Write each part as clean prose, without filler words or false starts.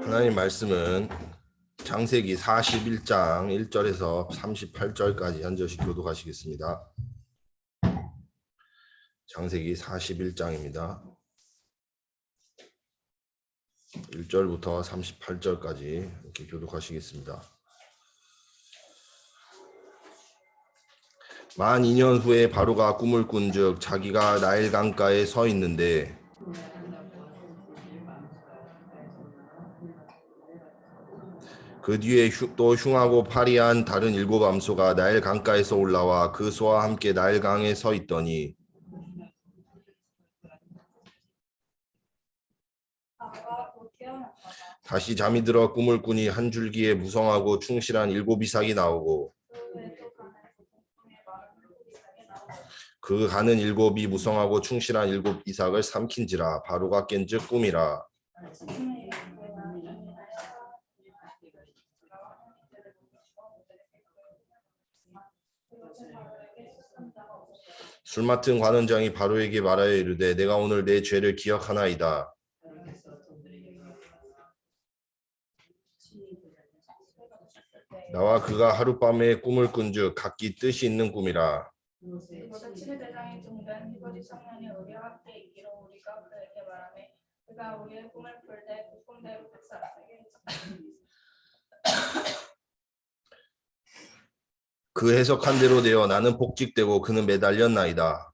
하나님 말씀은 창세기 41장 1절에서 38절까지 한 절씩 교독하시겠습니다. 창세기 41장입니다. 1절부터 38절까지 이렇게 교독하시겠습니다. 만 2년 후에 바로가 꿈을 꾼즉 자기가 나일 강가에 서 있는데 그 뒤에 또 흉하고 파리한 다른 7 암소가 나일 강가에서 올라와 그 소와 함께 나일 강에 서 있더니 다시 잠이 들어 꿈을 꾸니 한 줄기에 무성하고 충실한 7 이삭이 나오고 그 가는 7이 무성하고 충실한 7 이삭을 삼킨지라. 바로가 깬즉 꿈이라. 술 맡은 관원장이 바로에게 말하여 이르되 내가 오늘 내 죄를 기억하나이다. 나와 그가 하룻밤에 꿈을 꾼즉 각기 뜻이 있는 꿈이라. 그 해석한 대로 되어 나는 복직되고 그는 매달렸나이다.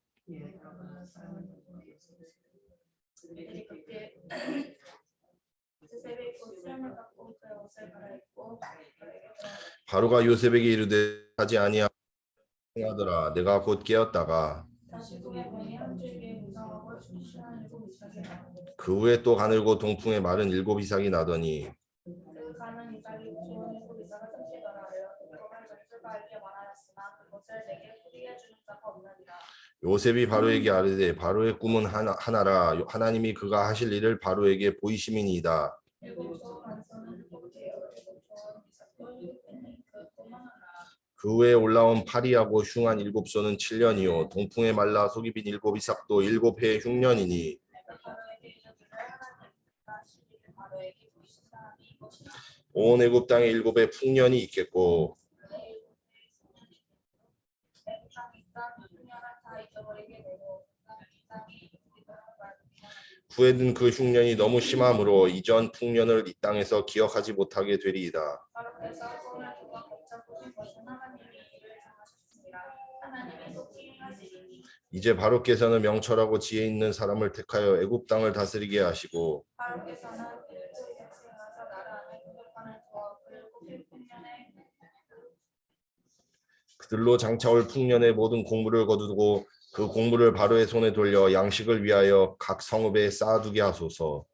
바로가 요셉에게 이르되 하지 아니하더라. 내가 곧 깨었다가 그 후에 또 가늘고 동풍에 마른 7 이삭이 나더니 요셉이 바로에게 아뢰되 바로의 꿈은 하나라. 하나님이 그가 하실 일을 바로에게 보이심이니이다. 그 후에 올라온 파리하고 흉한 7 소는 7년이요 동풍에 말라 속이 빈 7 이삭도 7해 흉년이니 온 애굽 땅에 7해 풍년이 있겠고 후에는 그 흉년이 너무 심함으로 이전 풍년을 이 땅에서 기억하지 못하게 되리이다. 이제 바로께서는 명철하고 지혜 있는 사람을 택하여 애굽 땅을 다스리게 하시고 그들로 장차올 풍년의 모든 공물을 거두고 그 공물을 바로의 손에 돌려 양식을 위하여 각 성읍에 쌓아두게 하소서.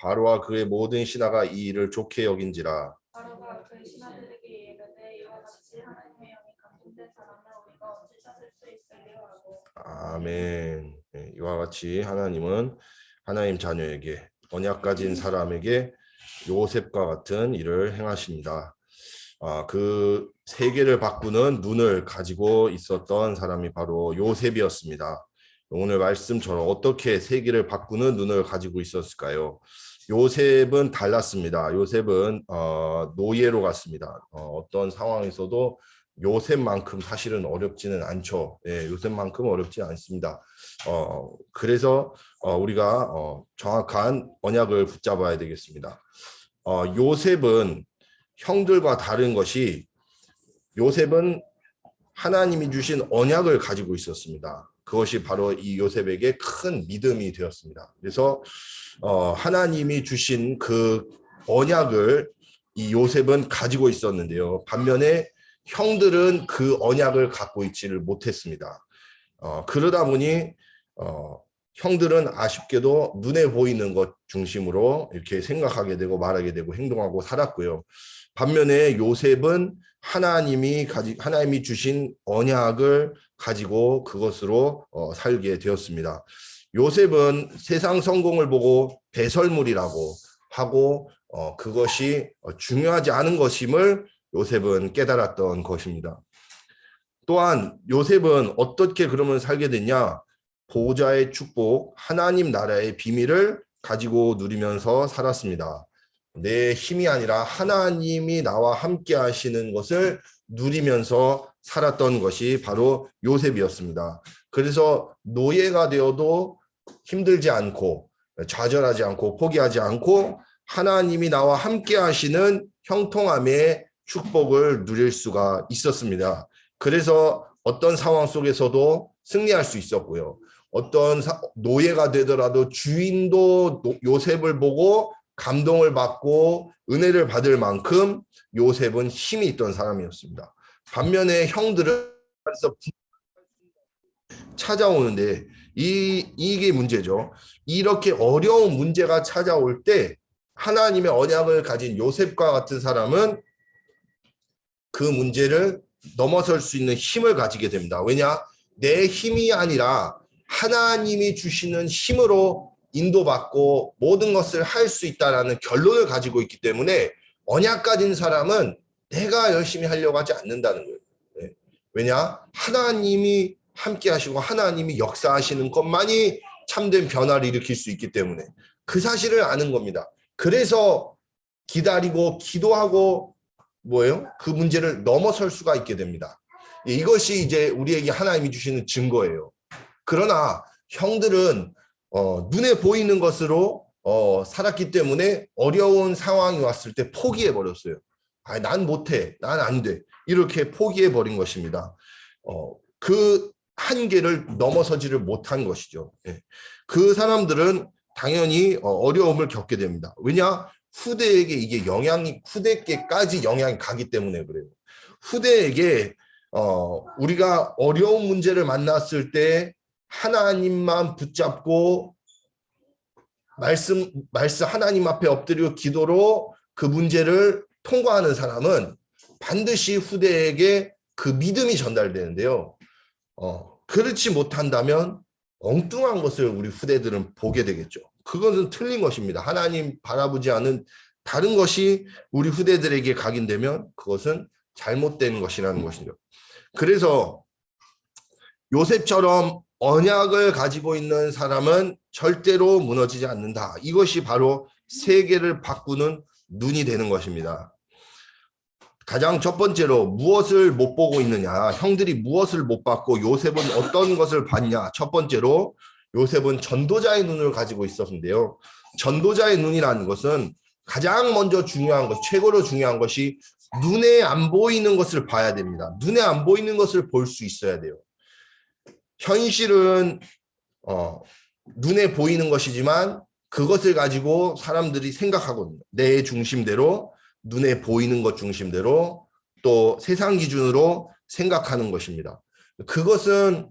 바로와 그의 모든 신하가 이 일을 좋게 여긴지라. 아멘. 이와 같이 하나님은 하나님 자녀에게 언약 가진 사람에게 요셉과 같은 일을 행하십니다. 그 세계를 바꾸는 눈을 가지고 있었던 사람이 바로 요셉이었습니다. 오늘 말씀처럼 어떻게 세계를 바꾸는 눈을 가지고 있었을까요? 요셉은 달랐습니다. 요셉은 노예로 갔습니다. 어떤 상황에서도 요셉만큼 사실은 어렵지는 않죠. 예, 요셉만큼 어렵지 않습니다. 그래서 우리가 정확한 언약을 붙잡아야 되겠습니다. 요셉은 형들과 다른 것이 요셉은 하나님이 주신 언약을 가지고 있었습니다. 그것이 바로 이 요셉에게 큰 믿음이 되었습니다. 그래서 하나님이 주신 그 언약을 이 요셉은 가지고 있었는데요. 반면에 형들은 그 언약을 갖고 있지를 못했습니다. 그러다 보니 형들은 아쉽게도 눈에 보이는 것 중심으로 이렇게 생각하게 되고 말하게 되고 행동하고 살았고요. 반면에 요셉은 하나님이 주신 언약을 가지고 그것으로 살게 되었습니다. 요셉은 세상 성공을 보고 배설물이라고 하고 그것이 중요하지 않은 것임을 요셉은 깨달았던 것입니다. 또한 요셉은 어떻게 그러면 살게 됐냐? 보호자의 축복, 하나님 나라의 비밀을 가지고 누리면서 살았습니다. 내 힘이 아니라 하나님이 나와 함께 하시는 것을 누리면서 살았던 것이 바로 요셉이었습니다. 그래서 노예가 되어도 힘들지 않고 좌절하지 않고 포기하지 않고 하나님이 나와 함께 하시는 형통함의 축복을 누릴 수가 있었습니다. 그래서 어떤 상황 속에서도 승리할 수 있었고요. 어떤 노예가 되더라도 주인도 요셉을 보고 감동을 받고 은혜를 받을 만큼 요셉은 힘이 있던 사람이었습니다. 반면에 형들은 찾아오는데 이게 문제죠. 이렇게 어려운 문제가 찾아올 때 하나님의 언약을 가진 요셉과 같은 사람은 그 문제를 넘어설 수 있는 힘을 가지게 됩니다. 왜냐? 내 힘이 아니라 하나님이 주시는 힘으로 인도받고 모든 것을 할 수 있다라는 결론을 가지고 있기 때문에 언약 가진 사람은 내가 열심히 하려고 하지 않는다는 거예요. 네. 왜냐? 하나님이 함께 하시고 하나님이 역사하시는 것만이 참된 변화를 일으킬 수 있기 때문에 그 사실을 아는 겁니다. 그래서 기다리고 기도하고 그 문제를 넘어설 수가 있게 됩니다. 이것이 이제 우리에게 하나님이 주시는 증거예요. 그러나 형들은 눈에 보이는 것으로 살았기 때문에 어려운 상황이 왔을 때 포기해 버렸어요. 난 못해, 난 안 돼, 이렇게 포기해 버린 것입니다. 그 한계를 넘어서지를 못한 것이죠. 그 사람들은 당연히 어려움을 겪게 됩니다. 왜냐? 후대에게 이게 후대에게까지 영향이 가기 때문에 그래요. 후대에게 우리가 어려운 문제를 만났을 때 하나님만 붙잡고 말씀 하나님 앞에 엎드려 기도로 그 문제를 통과하는 사람은 반드시 후대에게 그 믿음이 전달되는데요. 그렇지 못한다면 엉뚱한 것을 우리 후대들은 보게 되겠죠. 그것은 틀린 것입니다. 하나님 바라보지 않은 다른 것이 우리 후대들에게 각인되면 그것은 잘못된 것이라는 것이죠. 그래서 요셉처럼 언약을 가지고 있는 사람은 절대로 무너지지 않는다. 이것이 바로 세계를 바꾸는 눈이 되는 것입니다. 가장 첫 번째로 무엇을 못 보고 있느냐, 형들이 무엇을 못 봤고 요셉은 어떤 것을 봤냐. 첫 번째로 요셉은 전도자의 눈을 가지고 있었는데요. 전도자의 눈이라는 것은 가장 먼저 중요한 것, 최고로 중요한 것이 눈에 안 보이는 것을 봐야 됩니다. 눈에 안 보이는 것을 볼 수 있어야 돼요. 현실은 눈에 보이는 것이지만 그것을 가지고 사람들이 생각하거든요. 내 중심대로, 눈에 보이는 것 중심대로, 또 세상 기준으로 생각하는 것입니다. 그것은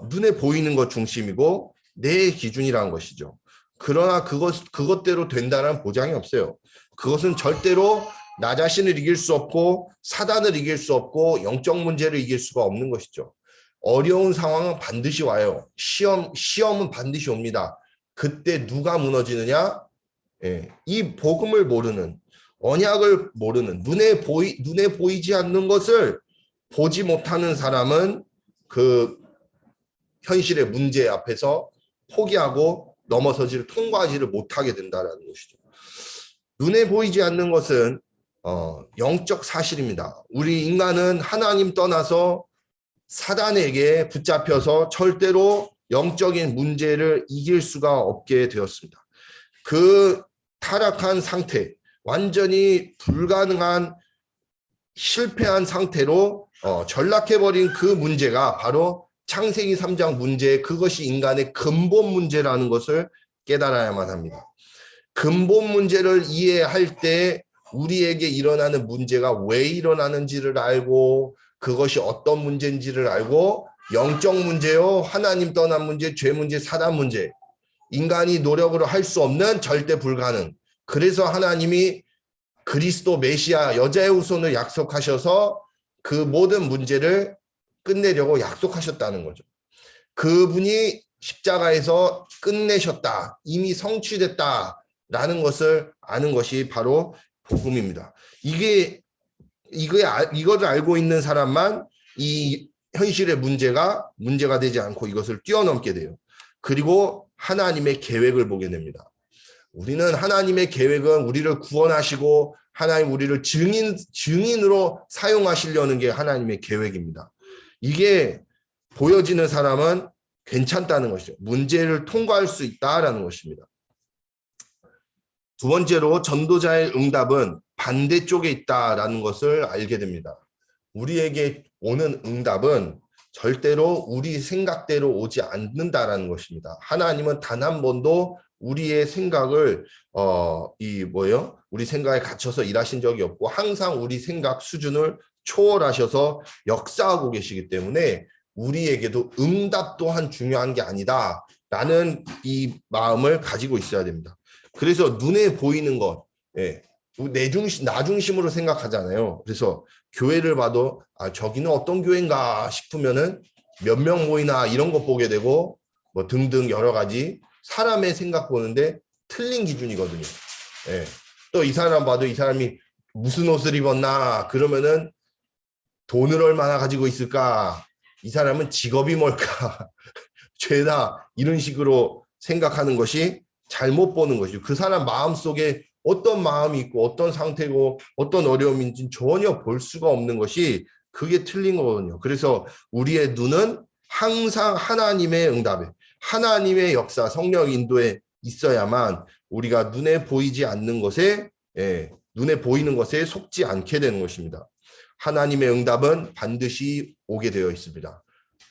눈에 보이는 것 중심이고 내 기준이라는 것이죠. 그러나 그것대로 된다는 보장이 없어요. 그것은 절대로 나 자신을 이길 수 없고 사단을 이길 수 없고 영적 문제를 이길 수가 없는 것이죠. 어려운 상황은 반드시 와요. 시험은 반드시 옵니다. 그때 누가 무너지느냐? 이 복음을 모르는, 언약을 모르는, 눈에 보이지 않는 것을 보지 못하는 사람은 그 현실의 문제 앞에서 포기하고 넘어서지를 통과하지를 못하게 된다는 것이죠. 눈에 보이지 않는 것은 영적 사실입니다. 우리 인간은 하나님 떠나서 사단에게 붙잡혀서 절대로 영적인 문제를 이길 수가 없게 되었습니다. 그 타락한 상태, 완전히 불가능한 실패한 상태로 전락해버린 그 문제가 바로 창세기 3장 문제, 그것이 인간의 근본 문제라는 것을 깨달아야만 합니다. 근본 문제를 이해할 때 우리에게 일어나는 문제가 왜 일어나는지를 알고 그것이 어떤 문제인지를 알고 영적 문제요, 하나님 떠난 문제, 죄 문제, 사단 문제, 인간이 노력으로 할 수 없는 절대 불가능. 그래서 하나님이 그리스도 메시아 여자의 후손을 약속하셔서 그 모든 문제를 끝내려고 약속하셨다는 거죠. 그분이 십자가에서 끝내셨다, 이미 성취됐다라는 것을 아는 것이 바로 복음입니다. 이게 이거를 알고 있는 사람만 이 현실의 문제가 되지 않고 이것을 뛰어넘게 돼요. 그리고 하나님의 계획을 보게 됩니다. 우리는 하나님의 계획은 우리를 구원하시고 하나님 우리를 증인으로 사용하시려는 게 하나님의 계획입니다. 이게 보여지는 사람은 괜찮다는 것이죠. 문제를 통과할 수 있다라는 것입니다. 두 번째로 전도자의 응답은 반대쪽에 있다라는 것을 알게 됩니다. 우리에게 오는 응답은 절대로 우리 생각대로 오지 않는다라는 것입니다. 하나님은 단 한 번도 우리의 생각을 우리 생각에 갇혀서 일하신 적이 없고 항상 우리 생각 수준을 초월하셔서 역사하고 계시기 때문에 우리에게도 응답 또한 중요한 게 아니다라는 이 마음을 가지고 있어야 됩니다. 그래서 눈에 보이는 것, 나 중심으로 생각하잖아요. 그래서 교회를 봐도 저기는 어떤 교회인가 싶으면은 몇 명 모이나 이런 거 보게 되고 뭐 등등 여러 가지 사람의 생각 보는데 틀린 기준이거든요. 또 이 사람 봐도 이 사람이 무슨 옷을 입었나 그러면은 돈을 얼마나 가지고 있을까, 이 사람은 직업이 뭘까, 죄다 이런 식으로 생각하는 것이 잘못 보는 것이죠. 그 사람 마음속에 어떤 마음이 있고 어떤 상태고 어떤 어려움인지 전혀 볼 수가 없는 것이 그게 틀린 거거든요. 그래서 우리의 눈은 항상 하나님의 응답에, 하나님의 역사, 성령 인도에 있어야만 우리가 눈에 보이지 않는 것에, 눈에 보이는 것에 속지 않게 되는 것입니다. 하나님의 응답은 반드시 오게 되어 있습니다.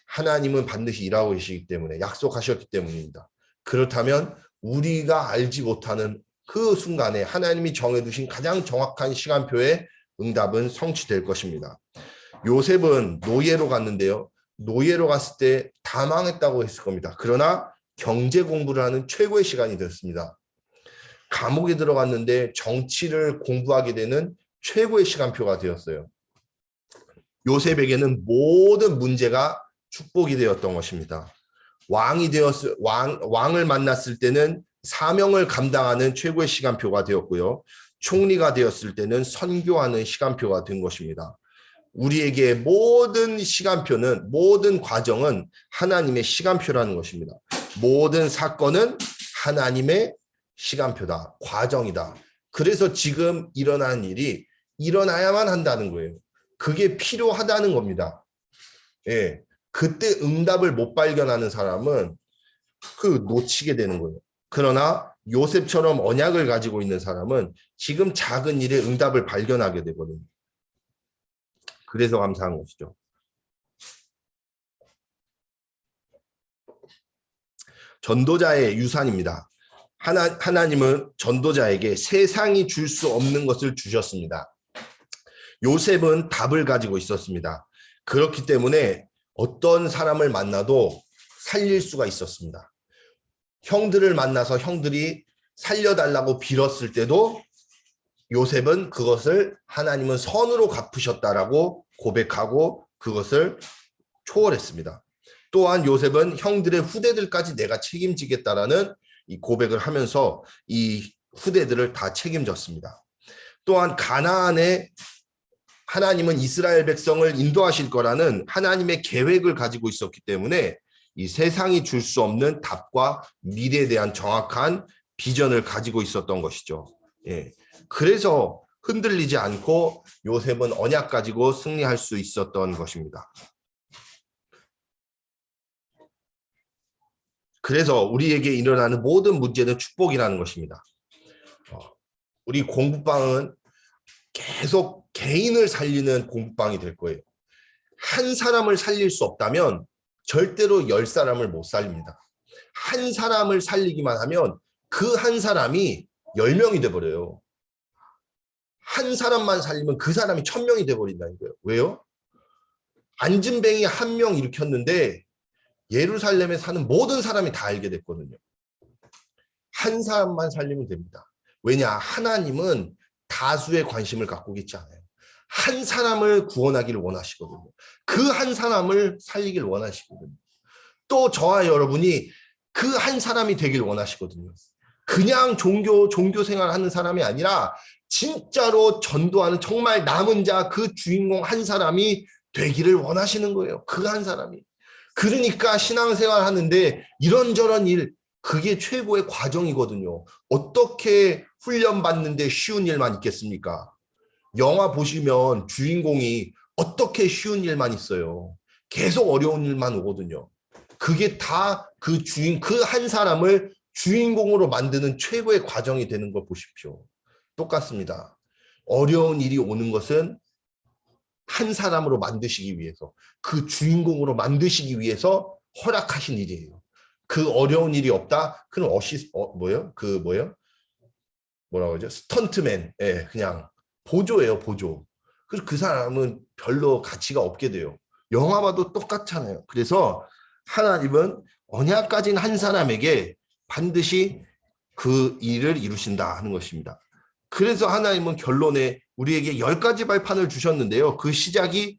하나님은 반드시 일하고 계시기 때문에, 약속하셨기 때문입니다. 그렇다면 우리가 알지 못하는 그 순간에 하나님이 정해두신 가장 정확한 시간표에 응답은 성취될 것입니다. 요셉은 노예로 갔는데요. 노예로 갔을 때 다 망했다고 했을 겁니다. 그러나 경제 공부를 하는 최고의 시간이 되었습니다. 감옥에 들어갔는데 정치를 공부하게 되는 최고의 시간표가 되었어요. 요셉에게는 모든 문제가 축복이 되었던 것입니다. 왕을 만났을 때는 사명을 감당하는 최고의 시간표가 되었고요. 총리가 되었을 때는 선교하는 시간표가 된 것입니다. 우리에게 모든 시간표는, 모든 과정은 하나님의 시간표라는 것입니다. 모든 사건은 하나님의 시간표다, 과정이다. 그래서 지금 일어난 일이 일어나야만 한다는 거예요. 그게 필요하다는 겁니다. 그때 응답을 못 발견하는 사람은 놓치게 되는 거예요. 그러나 요셉처럼 언약을 가지고 있는 사람은 지금 작은 일에 응답을 발견하게 되거든요. 그래서 감사한 것이죠. 전도자의 유산입니다. 하나님은 전도자에게 세상이 줄 수 없는 것을 주셨습니다. 요셉은 답을 가지고 있었습니다. 그렇기 때문에 어떤 사람을 만나도 살릴 수가 있었습니다. 형들을 만나서 형들이 살려달라고 빌었을 때도 요셉은 그것을 하나님은 선으로 갚으셨다라고 고백하고 그것을 초월했습니다. 또한 요셉은 형들의 후대들까지 내가 책임지겠다라는 이 고백을 하면서 이 후대들을 다 책임졌습니다. 또한 가나안에 하나님은 이스라엘 백성을 인도하실 거라는 하나님의 계획을 가지고 있었기 때문에 이 세상이 줄 수 없는 답과 미래에 대한 정확한 비전을 가지고 있었던 것이죠. 그래서 흔들리지 않고 요셉은 언약 가지고 승리할 수 있었던 것입니다. 그래서 우리에게 일어나는 모든 문제는 축복이라는 것입니다. 우리 공부방은 계속 개인을 살리는 공부방이 될 거예요. 한 사람을 살릴 수 없다면 절대로 10사람을 못 살립니다. 한 사람을 살리기만 하면 그 한 사람이 10명이 돼버려요. 한 사람만 살리면 그 사람이 1000명이 돼버린다는 거예요. 왜요? 안진뱅이 한 명 일으켰는데 예루살렘에 사는 모든 사람이 다 알게 됐거든요. 한 사람만 살리면 됩니다. 왜냐? 하나님은 다수의 관심을 갖고 있지 않아요. 한 사람을 구원하기를 원하시거든요. 그 한 사람을 살리길 원하시거든요. 또 저와 여러분이 그 한 사람이 되길 원하시거든요. 그냥 종교 생활하는 사람이 아니라 진짜로 전도하는 정말 남은 자 그 주인공 한 사람이 되기를 원하시는 거예요. 그 한 사람이. 그러니까 신앙생활 하는데 이런저런 일, 그게 최고의 과정이거든요. 어떻게 훈련받는데 쉬운 일만 있겠습니까? 영화 보시면 주인공이 어떻게 쉬운 일만 있어요. 계속 어려운 일만 오거든요. 그게 다 그 한 사람을 주인공으로 만드는 최고의 과정이 되는 걸 보십시오. 똑같습니다. 어려운 일이 오는 것은 한 사람으로 만드시기 위해서, 그 주인공으로 만드시기 위해서 허락하신 일이에요. 그 어려운 일이 없다? 그럼 뭐라고 하죠? 스턴트맨. 예, 그냥 보조예요, 보조. 그래서 그 사람은 별로 가치가 없게 돼요. 영화 봐도 똑같잖아요. 그래서 하나님은 언약 가진 한 사람에게 반드시 그 일을 이루신다 하는 것입니다. 그래서 하나님은 결론에 우리에게 10가지 발판을 주셨는데요. 그 시작이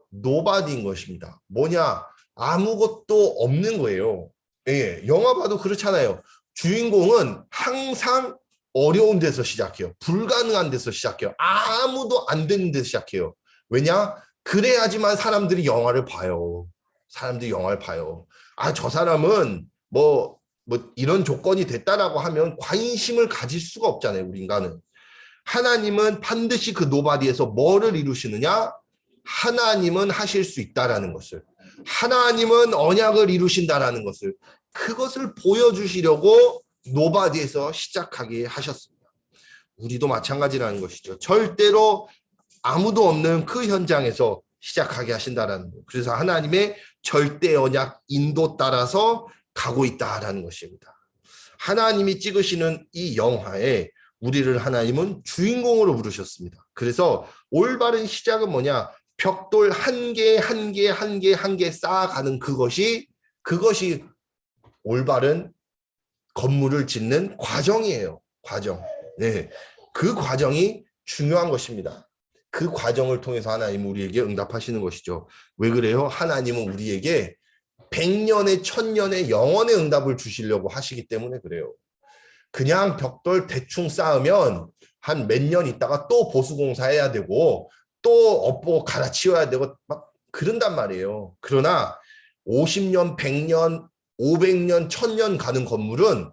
노바디인 것입니다. 뭐냐? 아무것도 없는 거예요. 예, 영화 봐도 그렇잖아요. 주인공은 항상 어려운 데서 시작해요. 불가능한 데서 시작해요. 아무도 안 되는 데서 시작해요. 왜냐? 그래야지만 사람들이 영화를 봐요. 사람들이 영화를 봐요. 아, 저 사람은 뭐 이런 조건이 됐다라고 하면 관심을 가질 수가 없잖아요. 우리 인간은. 하나님은 반드시 그 노바디에서 뭐를 이루시느냐? 하나님은 하실 수 있다라는 것을, 하나님은 언약을 이루신다라는 것을, 그것을 보여주시려고 노바디에서 시작하게 하셨습니다. 우리도 마찬가지라는 것이죠. 절대로 아무도 없는 그 현장에서 시작하게 하신다라는 것. 그래서 하나님의 절대 언약 인도 따라서 가고 있다라는 것입니다. 하나님이 찍으시는 이 영화에 우리를 하나님은 주인공으로 부르셨습니다. 그래서 올바른 시작은 뭐냐? 벽돌 한 개 한 개 한 개 한 개 쌓아가는 그것이 올바른 건물을 짓는 과정이에요. 과정. 네, 그 과정이 중요한 것입니다. 그 과정을 통해서 하나님은 우리에게 응답하시는 것이죠. 왜 그래요? 하나님은 우리에게 100년의 1000년의 영원의 응답을 주시려고 하시기 때문에 그래요. 그냥 벽돌 대충 쌓으면 한 몇 년 있다가 또 보수공사해야 되고 또 업보 갈아치워야 되고 막 그런단 말이에요. 그러나 50년, 100년, 500년, 1000년 가는 건물은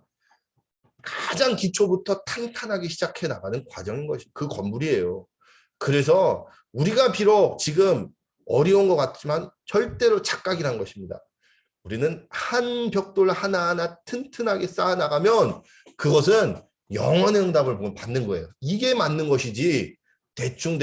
가장 기초부터 탄탄하게 시작해 나가는 과정인 것이 그 건물이에요. 그래서 우리가 비록 지금 어려운 것 같지만 절대로 착각이란 것입니다. 우리는 한 벽돌 하나하나 튼튼하게 쌓아나가면 그것은 영원의 응답을 받는 거예요. 이게 맞는 것이지 대충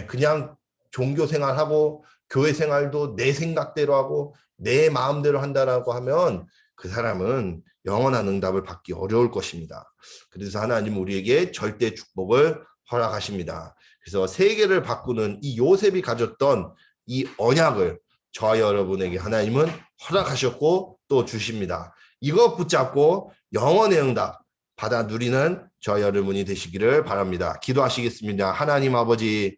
그냥 종교 생활하고 교회 생활도 내 생각대로 하고 내 마음대로 한다라고 하면 그 사람은 영원한 응답을 받기 어려울 것입니다. 그래서 하나님은 우리에게 절대 축복을 허락하십니다. 그래서 세계를 바꾸는 이 요셉이 가졌던 이 언약을 저와 여러분에게 하나님은 허락하셨고 또 주십니다. 이것 붙잡고 영원의 응답 받아 누리는 저와 여러분이 되시기를 바랍니다. 기도하시겠습니다. 하나님 아버지,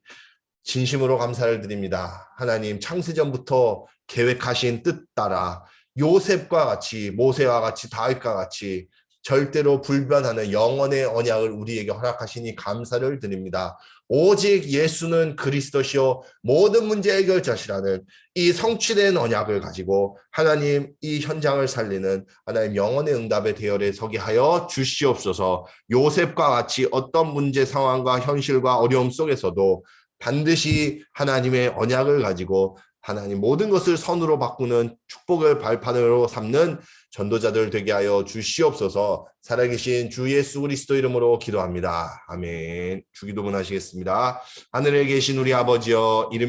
진심으로 감사를 드립니다. 하나님, 창세전부터 계획하신 뜻 따라 요셉과 같이, 모세와 같이, 다윗과 같이 절대로 불변하는 영원의 언약을 우리에게 허락하시니 감사를 드립니다. 오직 예수는 그리스도시요 모든 문제 해결자시라는 이 성취된 언약을 가지고 하나님, 이 현장을 살리는 하나님 영원의 응답의 대열에 서게 하여 주시옵소서. 요셉과 같이 어떤 문제 상황과 현실과 어려움 속에서도 반드시 하나님의 언약을 가지고 하나님 모든 것을 선으로 바꾸는 축복을 발판으로 삼는 전도자들 되게 하여 주시옵소서. 살아계신 주 예수 그리스도 이름으로 기도합니다. 아멘. 주기도문 하시겠습니다. 하늘에 계신 우리 아버지여, 이름이